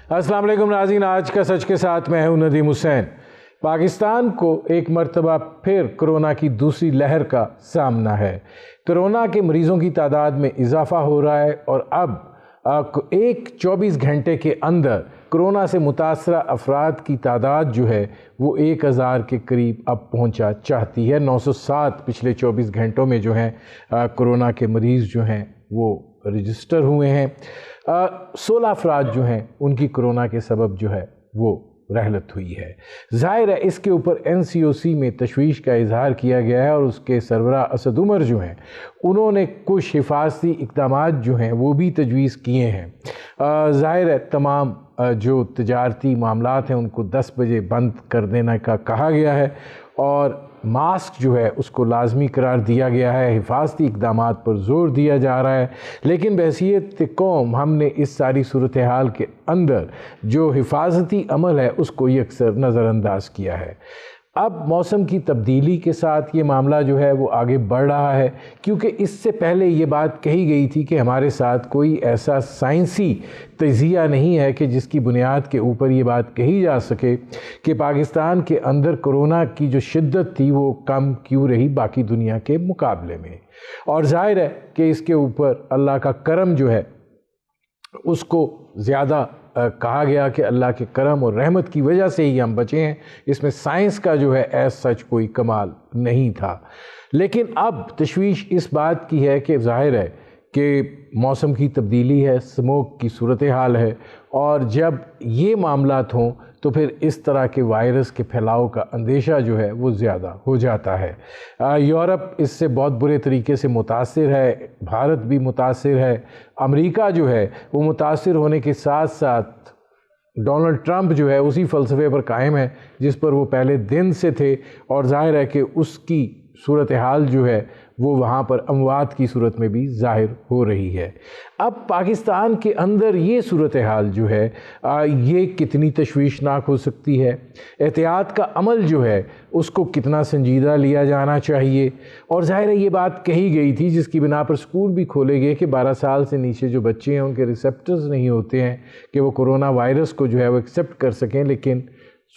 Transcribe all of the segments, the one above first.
السلام علیکم ناظرین، آج کا سچ کے ساتھ میں ہوں ندیم حسین۔ پاکستان کو ایک مرتبہ پھر کرونا کی دوسری لہر کا سامنا ہے۔ کرونا کے مریضوں کی تعداد میں اضافہ ہو رہا ہے اور اب 24 گھنٹے کے اندر کرونا سے متاثرہ افراد کی تعداد جو ہے وہ 1000 کے قریب اب پہنچا چاہتی ہے۔ 907 پچھلے 24 گھنٹوں میں جو ہیں کرونا کے مریض جو ہیں وہ رجسٹر ہوئے ہیں۔ 16 افراد جو ہیں ان کی کرونا کے سبب جو ہے وہ رحلت ہوئی ہے۔ ظاہر ہے اس کے اوپر NCOC میں تشویش کا اظہار کیا گیا ہے اور اس کے سربراہ اسد عمر جو ہیں انہوں نے کچھ حفاظتی اقدامات جو ہیں وہ بھی تجویز کیے ہیں۔ ظاہر ہے تمام جو تجارتی معاملات ہیں ان کو 10 بجے بند کر دینے کا کہا گیا ہے اور ماسک جو ہے اس کو لازمی قرار دیا گیا ہے، حفاظتی اقدامات پر زور دیا جا رہا ہے، لیکن بحیثیت قوم ہم نے اس ساری صورتحال کے اندر جو حفاظتی عمل ہے اس کو یکسر نظر انداز کیا ہے۔ اب موسم کی تبدیلی کے ساتھ یہ معاملہ جو ہے وہ آگے بڑھ رہا ہے، کیونکہ اس سے پہلے یہ بات کہی گئی تھی کہ ہمارے ساتھ کوئی ایسا سائنسی تجزیہ نہیں ہے کہ جس کی بنیاد کے اوپر یہ بات کہی جا سکے کہ پاکستان کے اندر کرونا کی جو شدت تھی وہ کم کیوں رہی باقی دنیا کے مقابلے میں۔ اور ظاہر ہے کہ اس کے اوپر اللہ کا کرم جو ہے اس کو زیادہ کہا گیا کہ اللہ کے کرم اور رحمت کی وجہ سے ہی ہم بچے ہیں، اس میں سائنس کا جو ہے ایز سچ کوئی کمال نہیں تھا۔ لیکن اب تشویش اس بات کی ہے کہ ظاہر ہے کہ موسم کی تبدیلی ہے، اسموگ کی صورتحال ہے اور جب یہ معاملات ہوں تو پھر اس طرح کے وائرس کے پھیلاؤ کا اندیشہ جو ہے وہ زیادہ ہو جاتا ہے۔ یورپ اس سے بہت برے طریقے سے متاثر ہے، بھارت بھی متاثر ہے، امریکہ جو ہے وہ متاثر ہونے کے ساتھ ساتھ ڈونلڈ ٹرمپ جو ہے اسی فلسفے پر قائم ہے جس پر وہ پہلے دن سے تھے اور ظاہر ہے کہ اس کی صورتحال جو ہے وہ وہاں پر اموات کی صورت میں بھی ظاہر ہو رہی ہے۔ اب پاکستان کے اندر یہ صورتحال جو ہے یہ کتنی تشویشناک ہو سکتی ہے، احتیاط کا عمل جو ہے اس کو کتنا سنجیدہ لیا جانا چاہیے، اور ظاہر ہے یہ بات کہی گئی تھی جس کی بنا پر سکول بھی کھولے گئے کہ 12 سال سے نیچے جو بچے ہیں ان کے ریسپٹرز نہیں ہوتے ہیں کہ وہ کرونا وائرس کو جو ہے وہ ایکسیپٹ کر سکیں، لیکن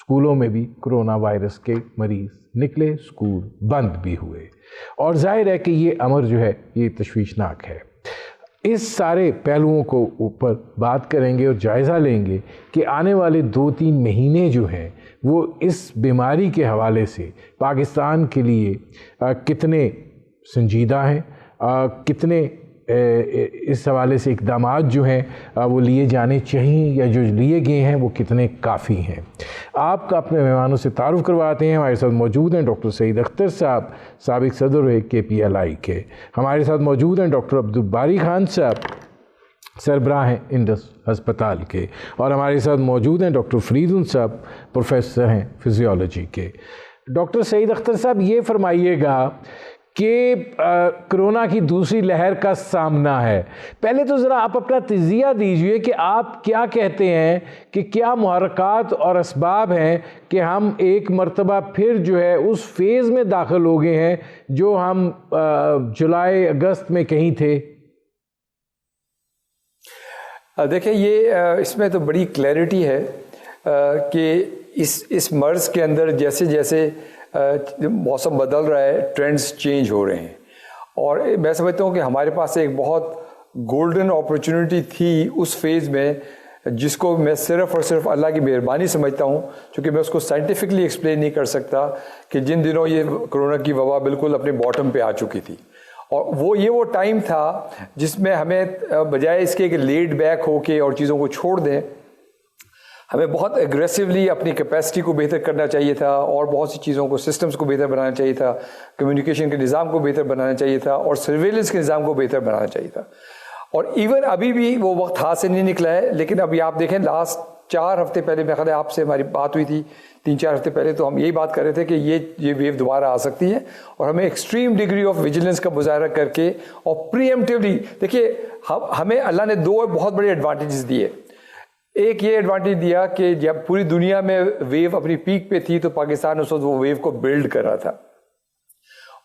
سکولوں میں بھی کرونا وائرس کے مریض نکلے، سکول بند بھی ہوئے، اور ظاہر ہے کہ یہ امر جو ہے یہ تشویشناک ہے۔ اس سارے پہلوؤں کو اوپر بات کریں گے اور جائزہ لیں گے کہ آنے والے 2-3 مہینے جو ہیں وہ اس بیماری کے حوالے سے پاکستان کے لیے کتنے سنجیدہ ہیں، کتنے اس حوالے سے اقدامات جو ہیں وہ لیے جانے چاہیے یا جو لیے گئے ہیں وہ کتنے کافی ہیں۔ آپ کا اپنے مہمانوں سے تعارف کرواتے ہیں۔ ہمارے ساتھ موجود ہیں ڈاکٹر سعید اختر صاحب، سابق صدر KPLI کے۔ ہمارے ساتھ موجود ہیں ڈاکٹر عبدالباری خان صاحب، سربراہ ہیں انڈس ہسپتال کے، اور ہمارے ساتھ موجود ہیں ڈاکٹر فریدون صاحب، پروفیسر ہیں فزیولوجی کے۔ ڈاکٹر سعید اختر صاحب یہ فرمائیے گا کہ کرونا کی دوسری لہر کا سامنا ہے، پہلے تو ذرا آپ اپنا تجزیہ دیجئے کہ آپ کیا کہتے ہیں کہ کیا محرکات اور اسباب ہیں کہ ہم ایک مرتبہ پھر جو ہے اس فیز میں داخل ہو گئے ہیں جو ہم جولائی اگست میں کہیں تھے۔ دیکھیں یہ اس میں تو بڑی کلیئرٹی ہے کہ اس مرض کے اندر جیسے جیسے موسم بدل رہا ہے ٹرینڈز چینج ہو رہے ہیں، اور میں سمجھتا ہوں کہ ہمارے پاس ایک بہت گولڈن اپرچونٹی تھی اس فیز میں جس کو میں صرف اور صرف اللہ کی مہربانی سمجھتا ہوں، چونکہ میں اس کو سائنٹیفکلی ایکسپلین نہیں کر سکتا، کہ جن دنوں یہ کرونا کی وبا بالکل اپنے باٹم پہ آ چکی تھی، اور وہ ٹائم تھا جس میں ہمیں بجائے اس کے کہ لیڈ بیک ہو کے اور چیزوں کو چھوڑ دیں، ہمیں بہت ایگریسولی اپنی کیپیسٹی کو بہتر کرنا چاہیے تھا اور بہت سی چیزوں کو، سسٹمز کو بہتر بنانا چاہیے تھا، کمیونیکیشن کے نظام کو بہتر بنانا چاہیے تھا اور سرویلنس کے نظام کو بہتر بنانا چاہیے تھا، اور ایون ابھی بھی وہ وقت ہاتھ سے نہیں نکلا ہے۔ لیکن ابھی آپ دیکھیں لاسٹ 4 ہفتے پہلے میرے خیال ہے آپ سے ہماری بات ہوئی تھی 3-4 ہفتے پہلے، تو ہم یہی بات کر رہے تھے کہ یہ ویو دوبارہ آ سکتی ہے اور ہمیں ایکسٹریم ڈگری آف ویجیلنس کا مظاہرہ کر کے اور پری ایمپٹیولی، دیکھیے ہمیں اللہ نے 2 بہت بڑے ایڈوانٹیجز دیے۔ ایک یہ ایڈوانٹیج دیا کہ جب پوری دنیا میں ویو اپنی پیک پہ تھی تو پاکستان اس وقت وہ ویو کو بلڈ کر رہا تھا،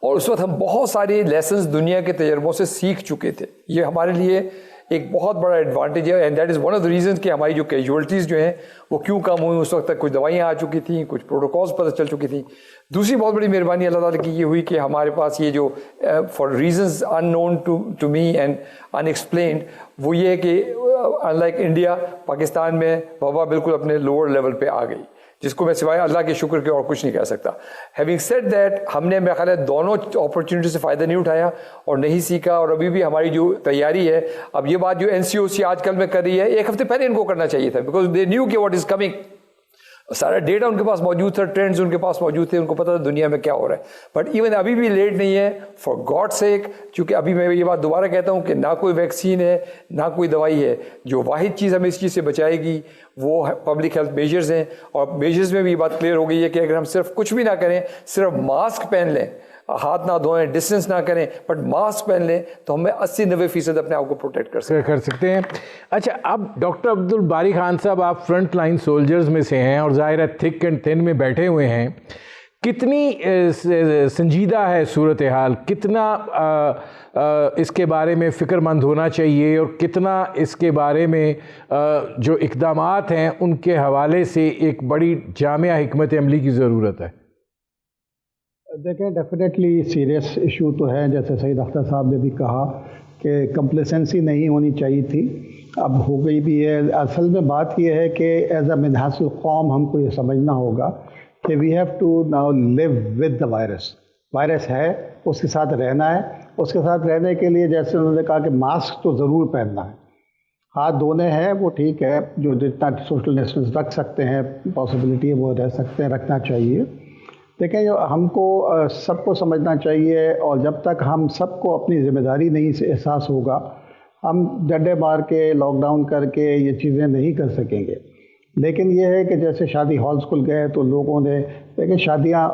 اور اس وقت ہم بہت سارے لیسنز دنیا کے تجربوں سے سیکھ چکے تھے۔ یہ ہمارے لیے ایک بہت بڑا ایڈوانٹیج ہے, and that is one of the reasons کہ ہماری جو کیجولٹیز جو ہیں وہ کیوں کم ہوئی. اس وقت تک کچھ دوائیاں آ چکی تھیں, کچھ پروٹوکالس پتہ چل چکی تھیں. دوسری بہت بڑی مہربانی اللہ تعالیٰ کی یہ ہوئی کہ ہمارے پاس یہ جو for reasons unknown to me and unexplained, وہ یہ ہے کہ ان لائک انڈیا, پاکستان میں وبا بالکل اپنے لوور لیول پہ آ گئی, جس کو میں سوائے اللہ کے شکر کے اور کچھ نہیں کہہ سکتا. ہیونگ سیڈ دیٹ, ہم نے میرا خیال ہے دونوں اپرچونیٹی سے فائدہ نہیں اٹھایا اور نہیں سیکھا, اور ابھی بھی ہماری جو تیاری ہے, اب یہ بات جو NCOC آج کل میں کر رہی ہے, ایک ہفتے پہلے ان کو کرنا چاہیے تھا, بیکاز دے نیو کہ واٹ از کمنگ. سارا ڈیٹا ان کے پاس موجود تھا, ٹرینڈز ان کے پاس موجود تھے, ان کو پتا تھا دنیا میں کیا ہو رہا ہے. بٹ ایون ابھی بھی لیٹ نہیں ہے, فار گاڈ سیک. چونکہ ابھی میں یہ بات دوبارہ کہتا ہوں کہ نہ کوئی ویکسین ہے نہ کوئی دوائی ہے. جو واحد چیز ہمیں اس چیز سے بچائے گی وہ پبلک ہیلتھ میجرز ہیں, اور میجرز میں بھی یہ بات کلیئر ہو گئی ہے کہ اگر ہم صرف کچھ بھی نہ کریں, صرف ماسک پہن لیں, ہاتھ نہ دھوئیں, ڈسٹینس نہ کریں, بٹ ماسک پہن لیں, تو ہمیں 80-90% اپنے آپ کو پروٹیکٹ کر سکتے ہیں. اچھا, اب ڈاکٹر عبد الباری خان صاحب, آپ فرنٹ لائن سولجرز میں سے ہیں اور ظاہر ہے تھک اینڈ تھن میں بیٹھے ہوئے ہیں. کتنی سنجیدہ ہے صورتحال, کتنا اس کے بارے میں فکر مند ہونا چاہیے, اور کتنا اس کے بارے میں جو اقدامات ہیں ان کے حوالے سے ایک بڑی جامع حکمت عملی کی ضرورت ہے؟ دیکھیں, ڈیفینیٹلی سیریس ایشو تو ہے, جیسے سعید اختر صاحب نے بھی کہا کہ کمپلیسنسی نہیں ہونی چاہیے تھی, اب ہو گئی بھی ہے. اصل میں بات یہ ہے کہ ایز اے منحاس القوم ہم کو یہ سمجھنا ہوگا کہ we have to now live with the virus. Virus ہے, اس کے ساتھ رہنا ہے. اس کے ساتھ رہنے کے لیے جیسے انہوں نے کہا کہ ماسک تو ضرور پہننا ہے, ہاتھ دھونے ہیں وہ ٹھیک ہے, جو جتنا سوشل ڈسٹینس رکھ سکتے ہیں پاسبلٹی ہے وہ رہ سکتے ہیں, رکھنا چاہیے. دیکھیں, ہم کو سب کو سمجھنا چاہیے, اور جب تک ہم سب کو اپنی ذمہ داری نہیں احساس ہوگا, ہم ڈنڈے مار کے لاک ڈاؤن کر کے یہ چیزیں نہیں کر سکیں گے. لیکن یہ ہے کہ جیسے شادی ہالس کھل گئے تو لوگوں نے, لیکن شادیاں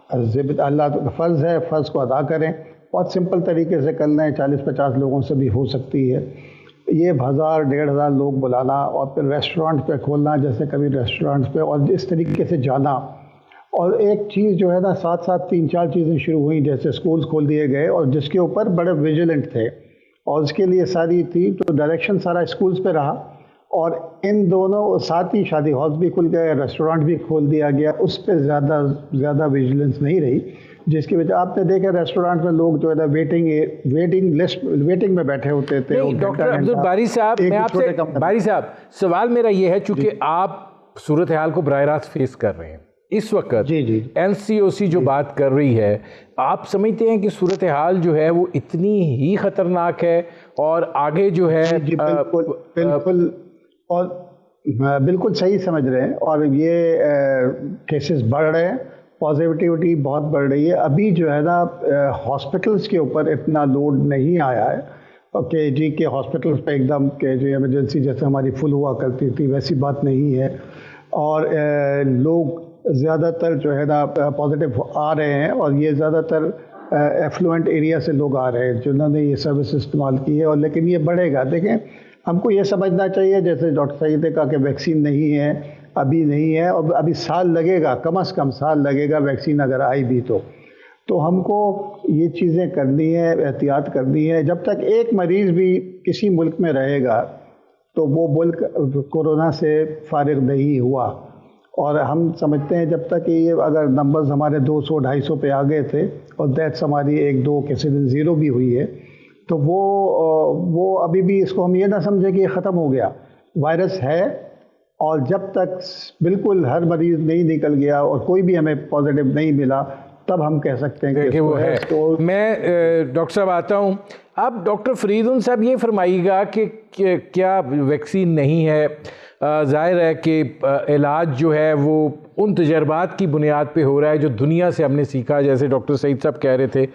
اللہ کا فرض ہے, فرض کو ادا کریں, بہت سمپل طریقے سے کر لیں, 40-50 لوگوں سے بھی ہو سکتی ہے. یہ 1000-1500 لوگ بلانا اور پھر ریسٹورانٹ پہ کھولنا, جیسے کبھی ریسٹورانٹس پہ, اور اس طریقے سے جانا. اور ایک چیز جو ہے نا, ساتھ ساتھ 3-4 چیزیں شروع ہوئیں, جیسے اسکولز کھول دیے گئے, اور جس کے اوپر بڑے ویجیلنٹ تھے, اور اس کے لیے ساری تھی, تو ڈائریکشن سارا اسکولز پہ رہا. اور ان دونوں ساتھ ہی شادی ہالس بھی کھل گئے, ریسٹورانٹ بھی کھول دیا گیا, اس پہ زیادہ ویجیلنس نہیں رہی, جس کی وجہ آپ نے دیکھا ریسٹورانٹ میں لوگ جو ہے نا ویٹنگ میں بیٹھے ہوتے تھے. ڈاکٹر عبد الباری صاحب, میں آپ سے, باری صاحب سوال میرا یہ ہے, چونکہ آپ صورتحال کو براہ راست فیس کر رہے ہیں اس وقت, NCOC جو بات کر رہی ہے, آپ سمجھتے ہیں کہ صورتحال جو ہے وہ اتنی ہی خطرناک ہے, اور آگے جو ہے بالکل اور بالکل صحیح سمجھ رہے ہیں, اور یہ کیسز بڑھ رہے ہیں, پازیٹیوٹی بہت بڑھ رہی ہے. ابھی جو ہے نا ہاسپٹلس کے اوپر اتنا لوڈ نہیں آیا ہے کہ جی کہ ہاسپٹلس پہ ایک دم کہ جو ایمرجنسی جیسے ہماری فل ہوا کرتی تھی ویسی بات نہیں ہے, اور لوگ زیادہ تر جو ہے نا پازیٹیو آ رہے ہیں, اور یہ زیادہ تر ایفلوئنٹ ایریا سے لوگ آ رہے ہیں جنہوں نے یہ سروس استعمال کی ہے, اور لیکن یہ بڑھے گا. دیکھیں, ہم کو یہ سمجھنا چاہیے, جیسے ڈاکٹر سعید نے کہا کہ ویکسین نہیں ہے, ابھی نہیں ہے, اور ابھی سال لگے گا, کم از کم سال لگے گا ویکسین اگر آئی بھی تو ہم کو یہ چیزیں کرنی ہے, احتیاط کرنی ہے. جب تک ایک مریض بھی کسی ملک میں رہے گا تو وہ ملک کورونا سے فارغ نہیں ہوا, اور ہم سمجھتے ہیں جب تک کہ یہ اگر نمبرز ہمارے 200-250 پہ آ گئے تھے, اور ڈیتھس ہماری 1-2 کسی دن 0 بھی ہوئی ہے, تو وہ ابھی بھی اس کو ہم یہ نہ سمجھیں کہ یہ ختم ہو گیا. وائرس ہے, اور جب تک بالکل ہر مریض نہیں نکل گیا اور کوئی بھی ہمیں پازیٹیو نہیں ملا, تب ہم کہہ سکتے ہیں کہ وہ ہے. میں ڈاکٹر صاحب آتا ہوں. اب ڈاکٹر فریدون صاحب یہ فرمائیے گا کہ کیا ویکسین نہیں ہے, ظاہر ہے کہ علاج جو ہے وہ ان تجربات کی بنیاد پہ ہو رہا ہے جو دنیا سے ہم نے سیکھا. جیسے ڈاکٹر سعید صاحب کہہ رہے تھے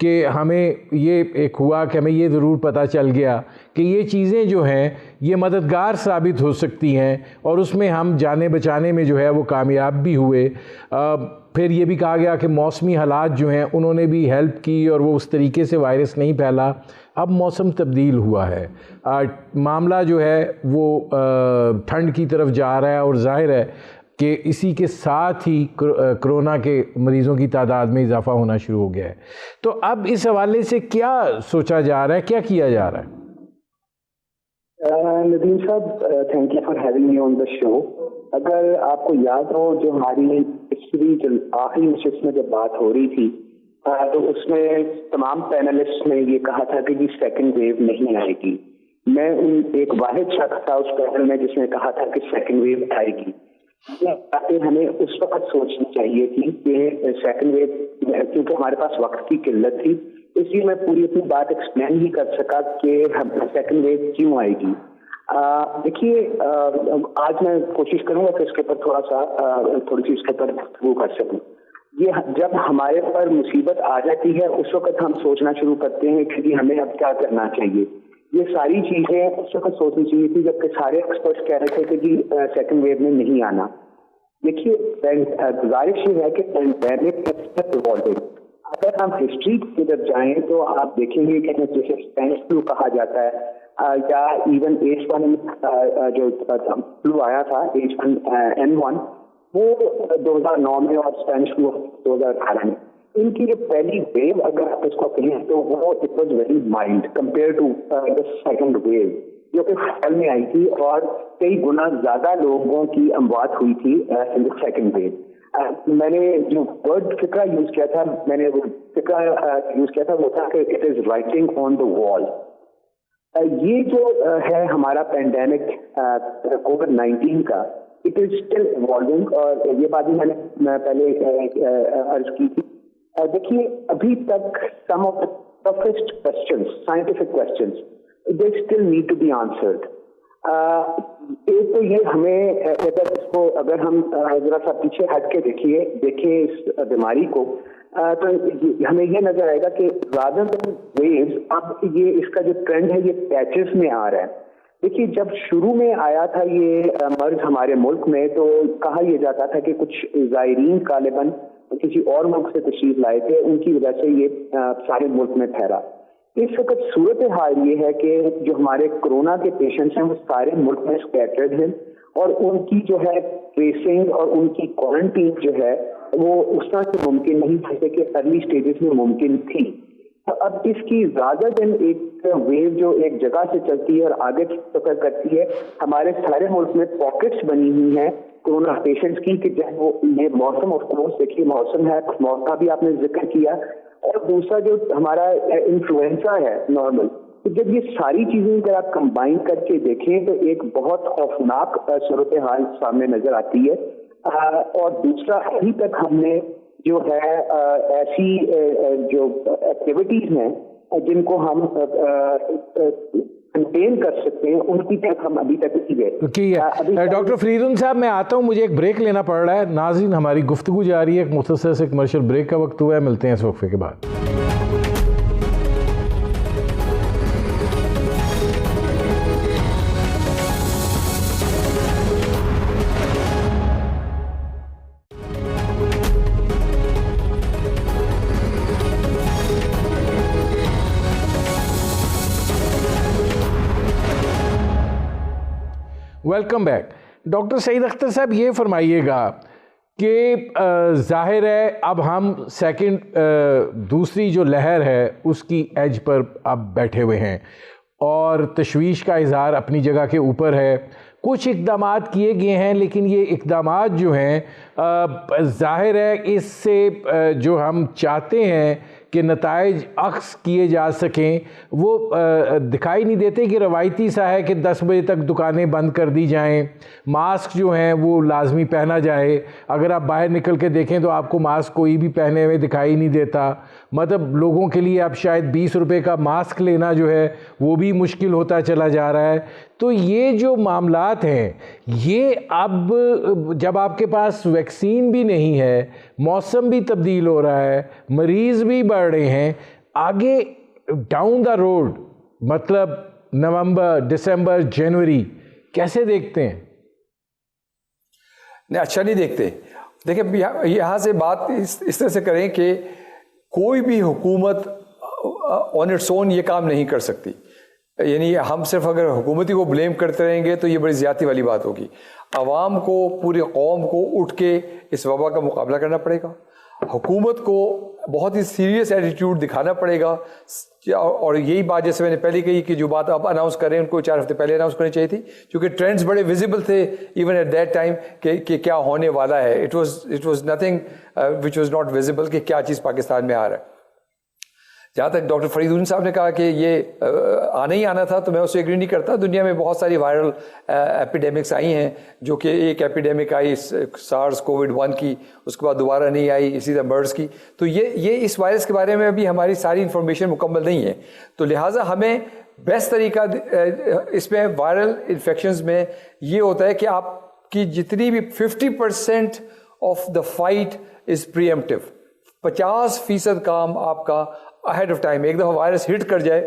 کہ ہمیں یہ ایک ہوا کہ ہمیں یہ ضرور پتہ چل گیا کہ یہ چیزیں جو ہیں یہ مددگار ثابت ہو سکتی ہیں, اور اس میں ہم جانیں بچانے میں جو ہے وہ کامیاب بھی ہوئے. پھر یہ بھی کہا گیا کہ موسمی حالات جو ہیں انہوں نے بھی ہیلپ کی, اور وہ اس طریقے سے وائرس نہیں پھیلا. اب موسم تبدیل ہوا ہے, معاملہ جو ہے وہ ٹھنڈ کی طرف جا رہا ہے, اور ظاہر ہے کہ اسی کے ساتھ ہی کرونا کے مریضوں کی تعداد میں اضافہ ہونا شروع ہو گیا ہے. تو اب اس حوالے سے کیا سوچا جا رہا ہے, کیا کیا جا رہا ہے؟ ندیم صاحب, thank you for having me on the show. اگر آپ کو یاد ہو جو ہماری پچھلی آخری نشست میں جب بات ہو رہی تھی تو اس میں تمام پینلسٹ نے یہ کہا تھا کہ جی سیکنڈ ویو نہیں آئے گی. میں ایک واحد شخص تھا اس پینل میں جس نے کہا تھا کہ سیکنڈ ویو آئے گی. ہمیں اس وقت سوچنی چاہیے تھی کہ سیکنڈ ویو, کیونکہ ہمارے پاس وقت کی قلت تھی, اس لیے میں پوری اپنی بات ایکسپلین نہیں کر سکا کہ سیکنڈ ویو کیوں آئے گی. دیکھیے, آج میں کوشش کروں گا کہ اس کے اوپر تھوڑی سی اس کے اوپر گفتگو کر سکوں. یہ جب ہمارے پر مصیبت آ جاتی ہے اس وقت ہم سوچنا شروع کرتے ہیں کہ جی ہمیں اب کیا کرنا چاہیے. یہ ساری چیزیں اس وقت سوچنی چاہیے تھی جبکہ سارے ایکسپرٹس کہہ رہے تھے کہ جی سیکنڈ ویو میں نہیں آنا. دیکھیے, گزارش یہ ہے کہ پینڈیمک اگر ہم ہسٹری کی طرف جائیں تو آپ دیکھیں گے کہ جیسے اسپینش فلو کہا جاتا ہے یا ایون H1 جو فلو آیا تھا H1N1 وہ 2009 میں اور اسپینش فلو 2018 میں, ان کی جو پہلی ویو اگر آپ اس کو کہیں تو وہ it was very mild compared to the second wave جو کہ فال میں آئی تھی اور کئی گنا زیادہ لوگوں کی اموات ہوئی تھی ان دا سیکنڈ ویو. میں نے جو ورڈ فکرہ یوز کیا تھا, میں نے وہ فکرہ یوز کیا تھا وہ تھا کہ اٹ از رائٹنگ آن دا وال. یہ جو ہے ہمارا پینڈیمک کووڈ-19 کا, اٹ از اسٹل ایوالونگ, اور یہ بات بھی میں نے پہلے عرض کی تھی. دیکھیے, ابھی تک some of the toughest questions, scientific questions, they still need to be answered. ایک تو یہ ہمیں اگر ہم ذرا سا پیچھے ہٹ کے دیکھیں اس بیماری کو تو ہمیں یہ نظر آئے گا کہ رادر دین ویوز اب یہ اس کا جو ٹرینڈ ہے یہ پیچز میں آ رہا ہے. دیکھیے, جب شروع میں آیا تھا یہ مرض ہمارے ملک میں تو کہا یہ جاتا تھا کہ کچھ زائرین غالباً کسی اور ملک سے تشریف لائے تھے, ان کی وجہ سے یہ سارے ملک میں پھیلا. اس وقت صورتحال یہ ہے کہ جو ہمارے کورونا کے پیشنٹس ہیں وہ سارے ملک میں اسکیٹرڈ ہیں اور ان کی جو ہے ٹریسنگ اور ان کی کوارنٹین جو ہے وہ اس طرح سے ممکن نہیں جیسے کہ ارلی سٹیجز میں ممکن تھی. اب اس کی زیادہ دن ایک ویو جو ایک جگہ سے چلتی ہے اور آگے سفر کرتی ہے, ہمارے سارے ملک میں پاکٹس بنی ہوئی ہیں کورونا پیشنٹس کی کہ جب وہ یہ موسم, آف کورس دیکھیے موسم ہے, موسم کا بھی آپ نے ذکر کیا, اور دوسرا جو ہمارا انفلوئنزا ہے نارمل. تو جب یہ ساری چیزیں اگر آپ کمبائن کر کے دیکھیں تو ایک بہت خوفناک صورتحال سامنے نظر آتی ہے. اور دوسرا, ابھی تک ہم نے جو ہے ایسی جو ایکٹیویٹیز ہیں جن کو ہم کنٹین کر سکتے ہیں ان کی طرف ہم ابھی تک نہیں گئے. ڈاکٹر فریدون صاحب, میں آتا ہوں, مجھے ایک بریک لینا پڑ رہا ہے. ناظرین, ہماری گفتگو جاری ہے, ایک مختصر سے کمرشل بریک کا وقت ہوا ہے, ملتے ہیں اس وقفے کے بعد. Welcome back. ڈاکٹر سعید اختر صاحب, یہ فرمائیے گا کہ ظاہر ہے اب ہم دوسری جو لہر ہے اس کی ایج پر اب بیٹھے ہوئے ہیں اور تشویش کا اظہار اپنی جگہ کے اوپر ہے. کچھ اقدامات کیے گئے ہیں لیکن یہ اقدامات جو ہیں ظاہر ہے اس سے جو ہم چاہتے ہیں کہ نتائج اخذ کیے جا سکیں وہ دکھائی نہیں دیتے. کہ روایتی سا ہے کہ 10 بجے تک دکانیں بند کر دی جائیں, ماسک جو ہیں وہ لازمی پہنا جائے. اگر آپ باہر نکل کے دیکھیں تو آپ کو ماسک کوئی بھی پہنے ہوئے دکھائی نہیں دیتا. مطلب لوگوں کے لیے اب شاید 20 روپے کا ماسک لینا جو ہے وہ بھی مشکل ہوتا چلا جا رہا ہے. تو یہ جو معاملات ہیں یہ اب جب آپ کے پاس ویکسین بھی نہیں ہے, موسم بھی تبدیل ہو رہا ہے, مریض بھی بڑھ رہے ہیں, آگے ڈاؤن دا روڈ مطلب نومبر, دسمبر, جنوری کیسے دیکھتے ہیں؟ نہیں, اچھا نہیں دیکھتے. دیکھیں, یہاں سے بات اس طرح سے کریں کہ کوئی بھی حکومت آن اٹس اون یہ کام نہیں کر سکتی. یعنی ہم صرف اگر حکومتی کو بلیم کرتے رہیں گے تو یہ بڑی زیادتی والی بات ہوگی. عوام کو, پوری قوم کو اٹھ کے اس وبا کا مقابلہ کرنا پڑے گا. حکومت کو بہت ہی سیریس ایٹیٹیوڈ دکھانا پڑے گا, اور یہی بات جیسے میں نے پہلے کہی کہ جو بات آپ اناؤنس کریں ان کو 4 ہفتے پہلے اناؤنس کرنی چاہیے تھی, کیونکہ ٹرینڈز بڑے ویزیبل تھے ایون ایٹ دیٹ ٹائم کہ کیا ہونے والا ہے. It was nothing which was not visible کہ کیا چیز پاکستان میں آ رہا ہے. جہاں تک ڈاکٹر فرید الدین صاحب نے کہا کہ یہ آنا ہی آنا تھا, تو میں اس سے ایگری نہیں کرتا. دنیا میں بہت ساری وائرل ایپیڈیمکس آئی ہیں, جو کہ ایک ایپیڈیمک آئی سارس کووڈ-1 کی, اس کے بعد دوبارہ نہیں آئی, اسی طرح مرض کی. تو یہ اس وائرس کے بارے میں ابھی ہماری ساری انفارمیشن مکمل نہیں ہے, تو لہٰذا ہمیں بیسٹ طریقہ اس میں وائرل انفیکشنز میں یہ ہوتا ہے کہ آپ کی جتنی بھی 50% آف دا فائٹ از پری ایمپٹیو. 50% کام آپ کا ahead of time. ایک دفعہ وائرس ہٹ کر جائے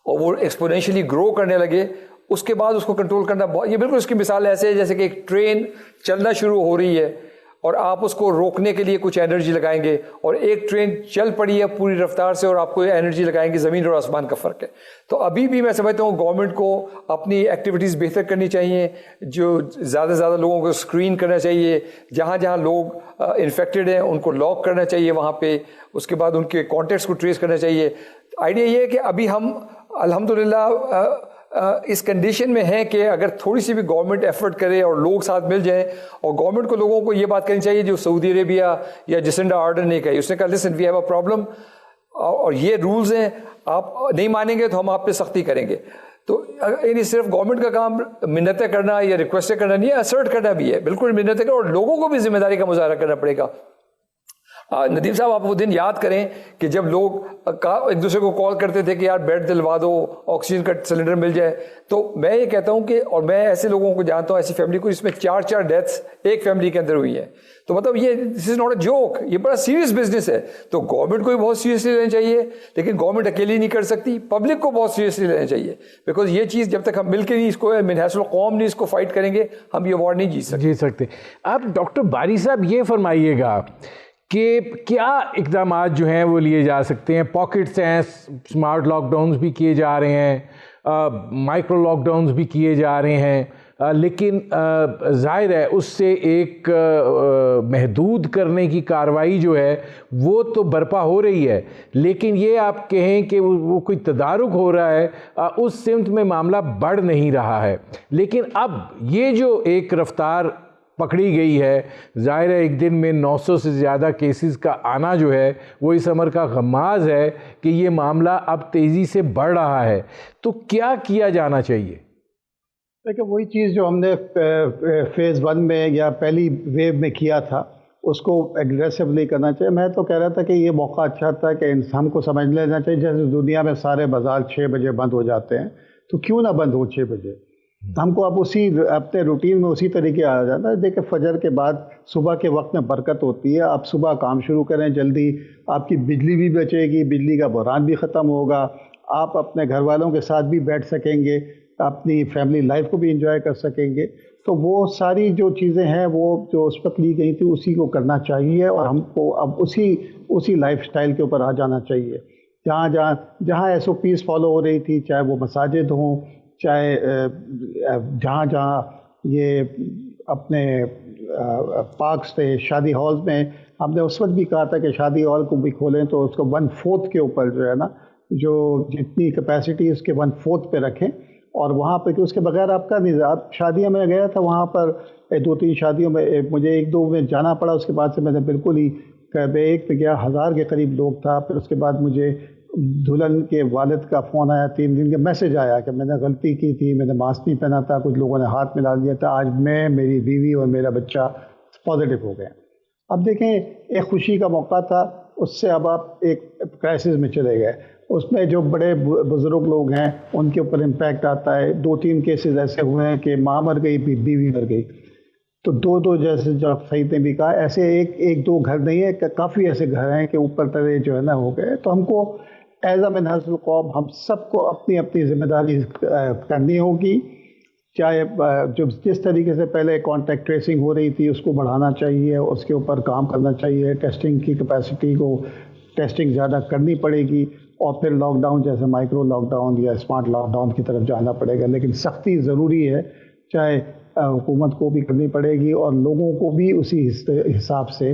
اور وہ ایکسپونینشلی گرو کرنے لگے, اس کے بعد اس کو کنٹرول کرنا یہ بالکل اس کی مثال ایسے ہے جیسے کہ ایک ٹرین چلنا شروع ہو رہی ہے اور آپ اس کو روکنے کے لیے کچھ انرجی لگائیں گے, اور ایک ٹرین چل پڑی ہے پوری رفتار سے اور آپ کو انرجی لگائیں گے. زمین اور آسمان کا فرق ہے. تو ابھی بھی میں سمجھتا ہوں گورنمنٹ کو اپنی ایکٹیویٹیز بہتر کرنی چاہیے, جو زیادہ سے زیادہ لوگوں کو اسکرین کرنا چاہیے, جہاں جہاں لوگ انفیکٹڈ ہیں ان کو لاک کرنا چاہیے وہاں پہ, اس کے بعد ان کے کانٹیکٹس کو ٹریس کرنا چاہیے. آئیڈیا یہ ہے کہ ابھی ہم الحمدللہ اس کنڈیشن میں ہیں کہ اگر تھوڑی سی بھی گورنمنٹ ایفرٹ کرے اور لوگ ساتھ مل جائیں, اور گورنمنٹ کو لوگوں کو یہ بات کرنی چاہیے جو سعودی عربیہ یا جسنڈا آرڈر نے کہی. اس نے کہا لسن وی ہیو اے پرابلم اور یہ رولز ہیں, آپ نہیں مانیں گے تو ہم آپ پہ سختی کریں گے. تو یعنی صرف گورنمنٹ کا کام منتیں کرنا یا ریکویسٹیں کرنا نہیں ہے, اسرٹ کرنا بھی ہے, بالکل منتیں کرنا, اور لوگوں کو بھی ذمہ داری کا مظاہرہ کرنا پڑے گا. ندیم صاحب آپ وہ دن یاد کریں کہ جب لوگ ایک دوسرے کو کال کرتے تھے کہ یار بیڈ دلوا دو, آکسیجن کا سلنڈر مل جائے. تو میں یہ کہتا ہوں کہ, اور میں ایسے لوگوں کو جانتا ہوں, ایسی فیملی کو جس میں 4 ڈیتھس ایک فیملی کے اندر ہوئی ہیں. تو مطلب یہ دس از ناٹ اے جوک, یہ بڑا سیریس بزنس ہے. تو گورنمنٹ کو بھی بہت سیریسلی لینا چاہیے, لیکن گورنمنٹ اکیلی نہیں کر سکتی, پبلک کو بہت سیریسلی لینا چاہیے, بیکاز یہ چیز جب تک ہم مل کے نہیں اس کو من حیث القوم نہیں اس کو فائٹ کریں گے, ہم یہ وار نہیں جیت سکتے. آپ ڈاکٹر باری صاحب یہ فرمائیے گا کہ کیا اقدامات جو ہیں وہ لیے جا سکتے ہیں؟ پاکٹس ہیں, اسمارٹ لاک ڈاؤنز بھی کیے جا رہے ہیں, مائکرو لاک ڈاؤنز بھی کیے جا رہے ہیں, لیکن ظاہر ہے اس سے ایک محدود کرنے کی کارروائی جو ہے وہ تو برپا ہو رہی ہے, لیکن یہ آپ کہیں کہ وہ کوئی تدارک ہو رہا ہے, اس سمت میں معاملہ بڑھ نہیں رہا ہے. لیکن اب یہ جو ایک رفتار پکڑی گئی ہے, ظاہر ہے ایک دن میں 900 سے زیادہ کیسز کا آنا جو ہے وہ اس امر کا غماز ہے کہ یہ معاملہ اب تیزی سے بڑھ رہا ہے. تو کیا کیا جانا چاہیے؟ دیکھیں وہی چیز جو ہم نے فیز 1 میں یا پہلی ویو میں کیا تھا اس کو ایگریسولی کرنا چاہیے. میں تو کہہ رہا تھا کہ یہ موقع اچھا تھا کہ ہم کو سمجھ لینا چاہیے جیسے دنیا میں سارے بازار 6 بجے بند ہو جاتے ہیں, تو کیوں نہ بند ہو 6 بجے. ہم کو اب اسی اپنے روٹین میں اسی طریقے آ جاتا ہے. دیکھیں فجر کے بعد صبح کے وقت میں برکت ہوتی ہے, آپ صبح کام شروع کریں جلدی, آپ کی بجلی بھی بچے گی, بجلی کا بحران بھی ختم ہوگا, آپ اپنے گھر والوں کے ساتھ بھی بیٹھ سکیں گے, اپنی فیملی لائف کو بھی انجوائے کر سکیں گے. تو وہ ساری جو چیزیں ہیں وہ جو اس وقت لی گئی تھی اسی کو کرنا چاہیے, اور ہم کو اب اسی لائف سٹائل کے اوپر آ جانا چاہیے. جہاں SOPs فالو ہو رہی تھی, چاہے وہ مساجد ہوں, چاہے جہاں یہ اپنے پارکس تھے, شادی ہالز میں ہم نے اس وقت بھی کہا تھا کہ شادی ہال کو بھی کھولیں تو اس کو 1/4 کے اوپر جو ہے نا, جو جتنی کیپیسٹی اس کے 1/4 پہ رکھیں, اور وہاں پہ کہ اس کے بغیر آپ کا نظام. شادیوں میں گیا تھا, وہاں پر 2-3 شادیوں میں مجھے 1-2 میں جانا پڑا, اس کے بعد سے میں نے بالکل ہی ایک پہ گیا 1000 کے قریب لوگ تھا. پھر اس کے بعد مجھے دلہن کے والد کا فون آیا, 3 دن کا میسج آیا کہ میں نے غلطی کی تھی, میں نے ماسک نہیں پہنا تھا, کچھ لوگوں نے ہاتھ ملا دیا تھا, آج میں, میری بیوی اور میرا بچہ پازیٹیو ہو گئے. اب دیکھیں ایک خوشی کا موقع تھا, اس سے اب آپ ایک کرائسس میں چلے گئے. اس میں جو بڑے بزرگ لوگ ہیں ان کے اوپر امپیکٹ آتا ہے. 2-3 کیسز ایسے ہوئے ہیں کہ ماں مر گئی, بیوی مر گئی. تو 2 جیسے جو سعید نے بھی کہا, ایسے 1-2 گھر نہیں ہے, کافی ایسے گھر ہیں کہ اوپر تلے جو ہے نا ہو گئے. تو ہم کو ایز اے من حیث القوم ہم سب کو اپنی ذمہ داری کرنی ہوگی. چاہے جس طریقے سے پہلے کانٹیکٹ ٹریسنگ ہو رہی تھی اس کو بڑھانا چاہیے, اس کے اوپر کام کرنا چاہیے, ٹیسٹنگ کی کیپیسٹی کو ٹیسٹنگ زیادہ کرنی پڑے گی, اور پھر لاک ڈاؤن جیسے مائکرو لاک ڈاؤن یا اسمارٹ لاک ڈاؤن کی طرف جانا پڑے گا. لیکن سختی ضروری ہے, چاہے حکومت کو بھی کرنی پڑے گی اور لوگوں کو بھی اسی حساب سے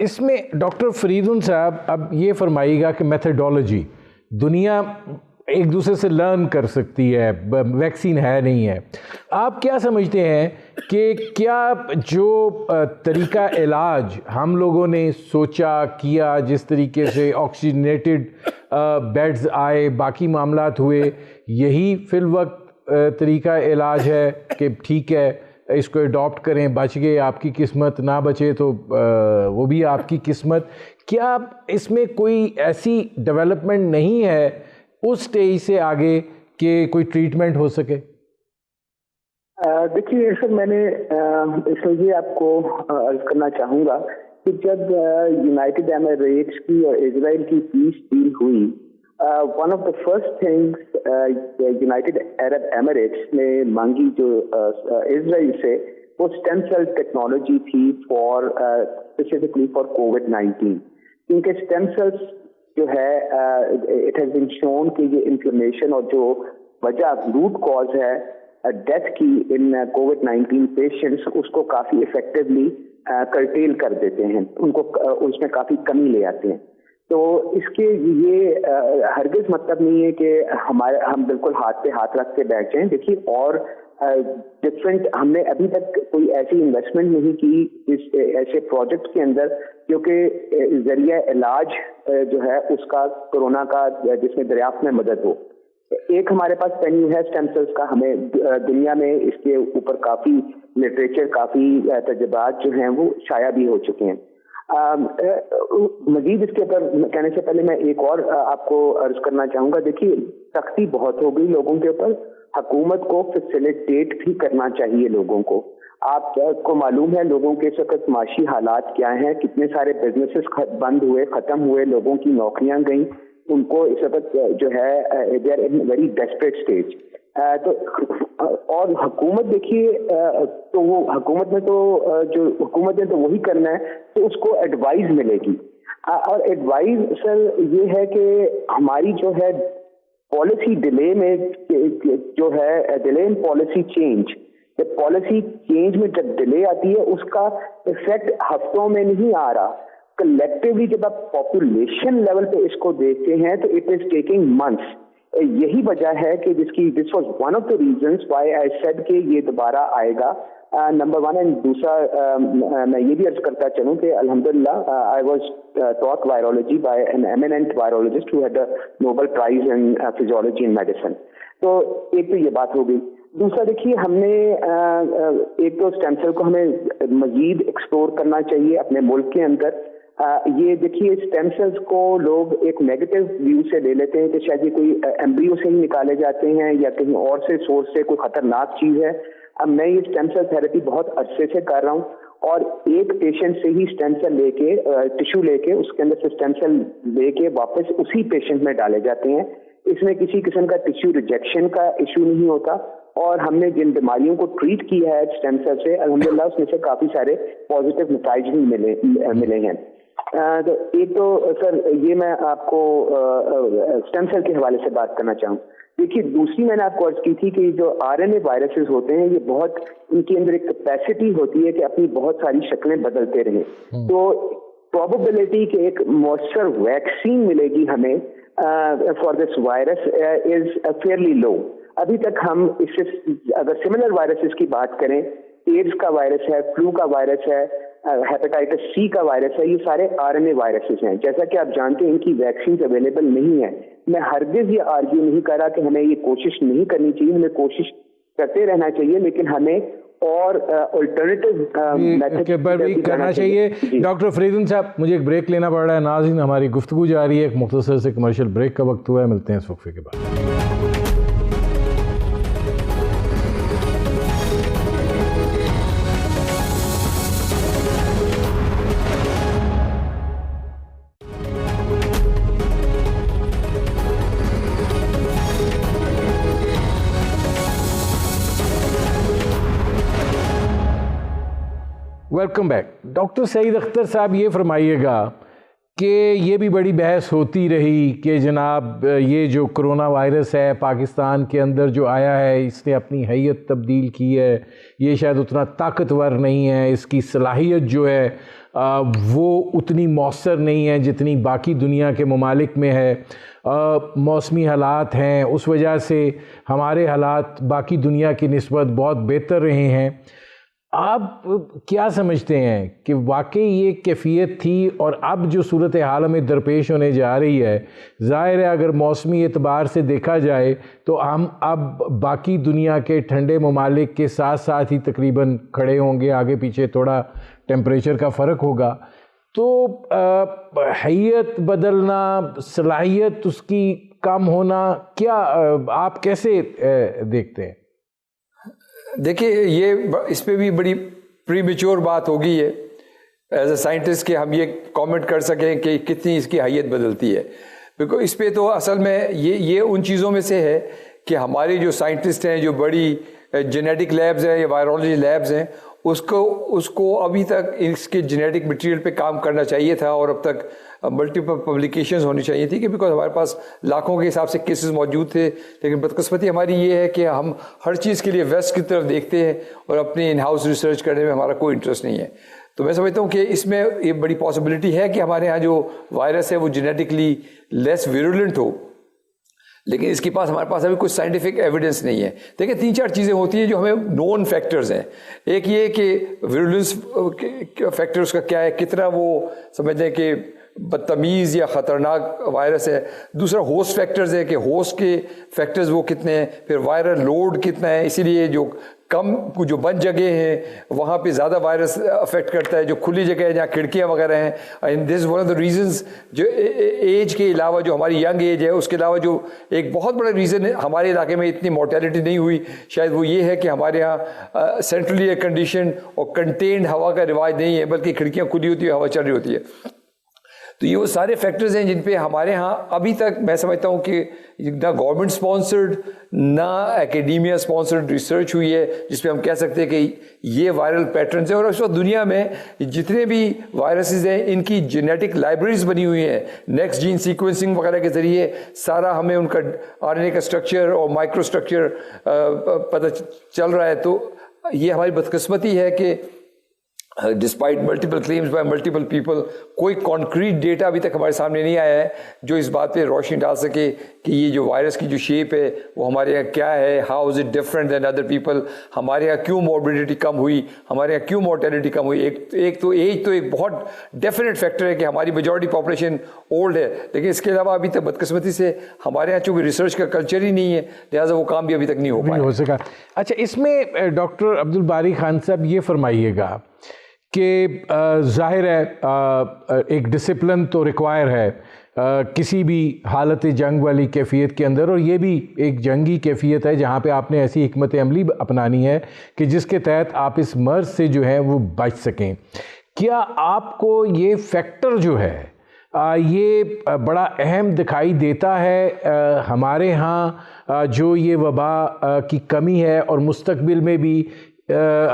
اس میں ڈاکٹر فریدون صاحب اب یہ فرمائیے گا کہ میتھڈولوجی دنیا ایک دوسرے سے لرن کر سکتی ہے، ویکسین ہے نہیں ہے، آپ کیا سمجھتے ہیں کہ کیا جو طریقہ علاج ہم لوگوں نے سوچا کیا، جس طریقے سے آکسیجنیٹڈ بیڈز آئے، باقی معاملات ہوئے، یہی فی الوقت طریقہ علاج ہے کہ ٹھیک ہے اس کو اڈاپٹ کریں، بچ گئے آپ کی قسمت، نہ بچے تو وہ بھی آپ کی قسمت؟ کیا اس میں کوئی ایسی ڈیولپمنٹ نہیں ہے اس سٹیج سے آگے کہ کوئی ٹریٹمنٹ ہو سکے؟ دیکھیے سر، میں نے اس میں یہ آپ کو عرض کرنا چاہوں گا کہ جب یونائٹڈ ایمریٹس کی اور اسرائیل کی پیس ڈیل ہوئی، one of the first things United Arab Emirates نے مانگی جو اسرائیل سے، وہ اسٹیم سیل ٹیکنالوجی تھی فار اسپیسیفکلی فار کووڈ-19، کیونکہ اسٹیم سیلس جو ہے اٹ ہیز بین شون کہ یہ انفلیمیشن اور جو وجہ روٹ کاز ہے ڈیتھ کی ان کووڈ-19 پیشنٹس، اس کو کافی افیکٹولی کرٹیل کر دیتے ہیں، ان کو اس میں کافی کمی لے آتے ہیں۔ تو اس کے یہ ہرگز مطلب نہیں ہے کہ ہم بالکل ہاتھ پہ ہاتھ رکھ کے بیٹھ جائیں۔ دیکھیے اور ڈفرینٹ، ہم نے ابھی تک کوئی ایسی انویسٹمنٹ نہیں کی اس ایسے پروجیکٹ کے اندر کیونکہ ذریعہ علاج جو ہے اس کا کورونا کا جس میں دریافت میں مدد ہو۔ ایک ہمارے پاس پینیو ہے اسٹیم سیلس کا، ہمیں دنیا میں اس کے اوپر کافی لٹریچر، کافی تجربات جو ہیں وہ شائع بھی ہو چکے ہیں۔ مزید اس کے اوپر کہنے سے پہلے میں ایک اور آپ کو عرض کرنا چاہوں گا۔ دیکھیے سختی بہت ہو گئی لوگوں کے اوپر، حکومت کو فیسیلیٹیٹ بھی کرنا چاہیے لوگوں کو۔ آپ کو معلوم ہے لوگوں کے اس وقت معاشی حالات کیا ہیں، کتنے سارے بزنسز بند ہوئے، ختم ہوئے، لوگوں کی نوکریاں گئیں، ان کو اس وقت جو ہے they are in very desperate stage. تو اور حکومت دیکھیے تو وہ حکومت نے تو جو حکومت نے تو وہی کرنا ہے تو اس کو ایڈوائز ملے گی، اور ایڈوائز سر یہ ہے کہ ہماری جو ہے پالیسی ڈیلے میں جو ہے delay in policy change, policy change میں جب ڈیلے آتی ہے اس کا افیکٹ ہفتوں میں نہیں آ رہا، کلیکٹیولی جب آپ پاپولیشن لیول پہ اس کو دیکھتے ہیں تو اٹ از ٹیکنگ منتھس۔ یہی وجہ ہے کہ this was one of the reasons why I said کہ یہ دوبارہ آئے گا، نمبر ون۔ اینڈ دوسرا میں یہ بھی عرض کرتا چلوں کہ الحمدللہ I was taught virology by an eminent virologist who had a Nobel prize in physiology and medicine. تو ایک تو یہ بات ہو گئی۔ دوسرا دیکھیے ہم نے ایک تو اسٹیم سیل کو ہمیں مزید ایکسپلور کرنا چاہیے اپنے ملک کے اندر۔ یہ دیکھیے اسٹیم سیلز کو لوگ ایک نیگیٹو ویو سے لے لیتے ہیں کہ شاید یہ کوئی ایمبریو سے ہی نکالے جاتے ہیں یا کہیں اور سے سورس سے کوئی خطرناک چیز ہے۔ اب میں یہ اسٹیم سیل تھراپی بہت عرصے سے کر رہا ہوں اور ایک پیشنٹ سے ہی اسٹیم سیل لے کے ٹیشو لے کے اس کے اندر سے اسٹیم سیل لے کے واپس اسی پیشنٹ میں ڈالے جاتے ہیں۔ اس میں کسی قسم کا ٹیشو ریجیکشن کا ایشو نہیں ہوتا، اور ہم نے جن بیماریوں کو ٹریٹ کیا ہے اسٹیم سیل سے الحمدللہ اس میں سے کافی سارے پازیٹیو نتائج بھی ملے ہیں۔ تو ایک تو سر یہ میں آپ کو اسٹیم سیل کے حوالے سے بات کرنا چاہوں۔ دیکھیے دوسری میں نے آپ کو عرض کی تھی کہ جو RNA وائرسز ہوتے ہیں یہ بہت ان کے اندر ایک کیپیسٹی ہوتی ہے کہ اپنی بہت ساری شکلیں بدلتے رہیں، تو پروبیبلٹی کہ ایک مؤثر ویکسین ملے گی ہمیں for this virus is fairly low. ابھی تک ہم اس سے اگر سملر وائرسز کی بات کریں، ایڈز کا وائرس ہے، فلو کا وائرس ہے، ہیپیٹائٹس C کا وائرس ہے، یہ سارے RNA وائرسز ہیں۔ جیسا کہ آپ جانتے ہیں ان کی ویکسینز اویلیبل نہیں ہیں۔ میں ہرگز یہ آرگیو نہیں کر رہا کہ ہمیں یہ کوشش نہیں کرنی چاہیے، ہمیں کوشش کرتے رہنا چاہیے، لیکن ہمیں اور الٹرنیٹیو میتھڈ کرنا چاہیے۔ ڈاکٹر فریدون صاحب مجھے ایک بریک لینا پڑ رہا ہے، ناظرین ہماری گفتگو جاری ہے، ایک مختصر سے کمرشل بریک کا وقت ہوا ہے، ملتے ہیں اس وقفے کے بعد۔ Welcome back. ڈاکٹر سعید اختر صاحب یہ فرمائیے گا کہ یہ بھی بڑی بحث ہوتی رہی کہ جناب یہ جو کرونا وائرس ہے پاکستان کے اندر جو آیا ہے اس نے اپنی حیت تبدیل کی ہے، یہ شاید اتنا طاقتور نہیں ہے، اس کی صلاحیت جو ہے وہ اتنی مؤثر نہیں ہے جتنی باقی دنیا کے ممالک میں ہے، موسمی حالات ہیں، اس وجہ سے ہمارے حالات باقی دنیا کی نسبت بہت بہتر رہے ہیں۔ آپ کیا سمجھتے ہیں کہ واقعی یہ کیفیت تھی، اور اب جو صورتحال ہمیں درپیش ہونے جا رہی ہے، ظاہر ہے اگر موسمی اعتبار سے دیکھا جائے تو ہم اب باقی دنیا کے ٹھنڈے ممالک کے ساتھ ساتھ ہی تقریباً کھڑے ہوں گے، آگے پیچھے تھوڑا ٹیمپریچر کا فرق ہوگا، تو حیت بدلنا، صلاحیت اس کی کم ہونا، کیا آپ کیسے دیکھتے ہیں؟ دیکھیے یہ اس پہ بھی بڑی پری میچور بات ہوگی ہے ایز اے سائنٹسٹ کہ ہم یہ کامنٹ کر سکیں کہ کتنی اس کی حیت بدلتی ہے، بیکاز اس پہ تو اصل میں یہ ان چیزوں میں سے ہے کہ ہماری جو سائنٹسٹ ہیں، جو بڑی جینیٹک لیبز ہیں یا وائرولوجی لیبز ہیں، اس کو ابھی تک اس کے جینیٹک مٹیریل پہ کام کرنا چاہیے تھا، اور اب تک ملٹیپل پبلیکیشنز ہونی چاہیے تھی، کہ بیکاز ہمارے پاس لاکھوں کے حساب سے کیسز موجود تھے، لیکن بدقسمتی ہماری یہ ہے کہ ہم ہر چیز کے لیے ویسٹ کی طرف دیکھتے ہیں اور اپنی ان ہاؤس ریسرچ کرنے میں ہمارا کوئی انٹرسٹ نہیں ہے۔ تو میں سمجھتا ہوں کہ اس میں یہ بڑی پاسبلٹی ہے کہ ہمارے ہاں جو وائرس ہے وہ جینیٹکلی لیس ویرولنٹ ہو، لیکن اس کے پاس ہمارے پاس ابھی کوئی سائنٹیفک ایویڈنس نہیں ہے۔ دیکھیں 3-4 چیزیں ہوتی ہیں جو ہمیں نون فیکٹرز ہیں۔ ایک یہ کہ ویرولنس فیکٹر اس کا کیا ہے، کتنا وہ سمجھیں کہ بدتمیز یا خطرناک وائرس ہے۔ دوسرا ہوسٹ فیکٹرز ہے کہ ہوسٹ کے فیکٹرز وہ کتنے ہیں، پھر وائرل لوڈ کتنا ہے، اسی لیے جو کم جو بند جگہ ہیں وہاں پہ زیادہ وائرس افیکٹ کرتا ہے، جو کھلی جگہ ہے جہاں کھڑکیاں وغیرہ ہیں، and this one of the reasons جو ایج کے علاوہ جو ہماری ینگ ایج ہے اس کے علاوہ جو ایک بہت بڑا ریزن ہے ہمارے علاقے میں اتنی مورٹیلٹی نہیں ہوئی، شاید وہ یہ ہے کہ ہمارے یہاں سینٹرلی ایئر کنڈیشن اور کنٹینڈ ہوا کا رواج نہیں ہے، بلکہ کھڑکیاں کھلی ہوتی ہے، ہوا چل رہی ہوتی ہے۔ تو یہ وہ سارے فیکٹرز ہیں جن پہ ہمارے ہاں ابھی تک میں سمجھتا ہوں کہ نہ گورنمنٹ سپانسرڈ نہ اکیڈیمیا سپانسرڈ ریسرچ ہوئی ہے جس پہ ہم کہہ سکتے ہیں کہ یہ وائرل پیٹرنز ہیں۔ اور اس وقت دنیا میں جتنے بھی وائرسز ہیں ان کی جینیٹک لائبریریز بنی ہوئی ہیں، نیکسٹ جین سیکوینسنگ وغیرہ کے ذریعے سارا ہمیں ان کا آر این اے کا اسٹرکچر اور مائکرو اسٹرکچر پتہ چل رہا ہے۔ تو یہ ہماری بدقسمتی ہے کہ despite multiple claims by multiple people کوئی کانکریٹ ڈیٹا ابھی تک ہمارے سامنے نہیں آیا ہے جو اس بات پہ روشنی ڈال سکے کہ یہ جو وائرس کی جو شیپ ہے وہ ہمارے یہاں کیا ہے، how is it different than other people, ہمارے یہاں کیوں موربیڈیٹی کم ہوئی، ہمارے یہاں کیوں مورٹیلٹی کم ہوئی۔ ایک تو ایج تو ایک بہت ڈیفینیٹ فیکٹر ہے کہ ہماری میجورٹی پاپولیشن اولڈ ہے، لیکن اس کے علاوہ ابھی تک بدقسمتی سے ہمارے یہاں چونکہ ریسرچ کا کلچر ہی نہیں ہے لہٰذا وہ کام بھی ابھی تک نہیں ہو پایا ہو سکا۔ اچھا، اس میں ڈاکٹر عبدالباری خان صاحب یہ فرمائیے گا کہ ظاہر ہے ایک ڈسپلن تو ریکوائر ہے کسی بھی حالت جنگ والی کیفیت کے اندر، اور یہ بھی ایک جنگی کیفیت ہے جہاں پہ آپ نے ایسی حکمت عملی اپنانی ہے کہ جس کے تحت آپ اس مرض سے جو ہے وہ بچ سکیں۔ کیا آپ کو یہ فیکٹر جو ہے یہ بڑا اہم دکھائی دیتا ہے ہمارے ہاں جو یہ وبا کی کمی ہے، اور مستقبل میں بھی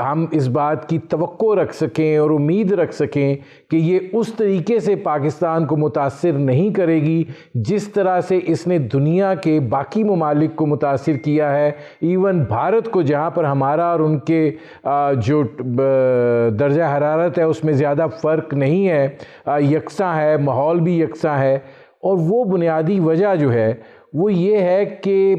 ہم اس بات کی توقع رکھ سکیں اور امید رکھ سکیں کہ یہ اس طریقے سے پاکستان کو متاثر نہیں کرے گی جس طرح سے اس نے دنیا کے باقی ممالک کو متاثر کیا ہے، ایون بھارت کو جہاں پر ہمارا اور ان کے جو درجہ حرارت ہے اس میں زیادہ فرق نہیں ہے، یکساں ہے، ماحول بھی یکساں ہے۔ اور وہ بنیادی وجہ جو ہے وہ یہ ہے کہ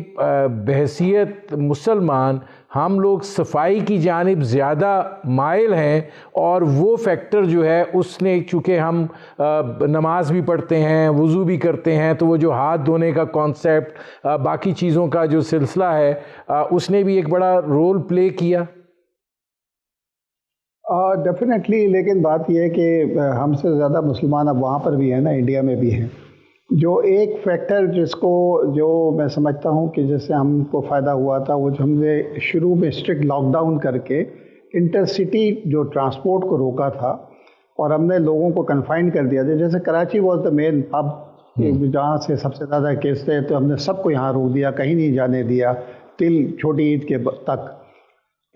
بحیثیت مسلمان ہم لوگ صفائی کی جانب زیادہ مائل ہیں، اور وہ فیکٹر جو ہے اس نے چونکہ ہم نماز بھی پڑھتے ہیں، وضو بھی کرتے ہیں، تو وہ جو ہاتھ دھونے کا کانسیپٹ، باقی چیزوں کا جو سلسلہ ہے اس نے بھی ایک بڑا رول پلے کیا۔ ڈیفینیٹلی، لیکن بات یہ ہے کہ ہم سے زیادہ مسلمان اب وہاں پر بھی ہیں نا، انڈیا میں بھی ہیں۔ جو ایک فیکٹر جو میں سمجھتا ہوں کہ جس سے ہم کو فائدہ ہوا تھا، وہ جو ہم نے شروع میں اسٹرکٹ لاک ڈاؤن کر کے انٹر سٹی جو ٹرانسپورٹ کو روکا تھا اور ہم نے لوگوں کو کنفائن کر دیا تھا، جیسے Karachi was the main hub جہاں سے سب سے زیادہ کیس تھے، تو ہم نے سب کو یہاں روک دیا، کہیں نہیں جانے دیا ٹل چھوٹی عید کے تک۔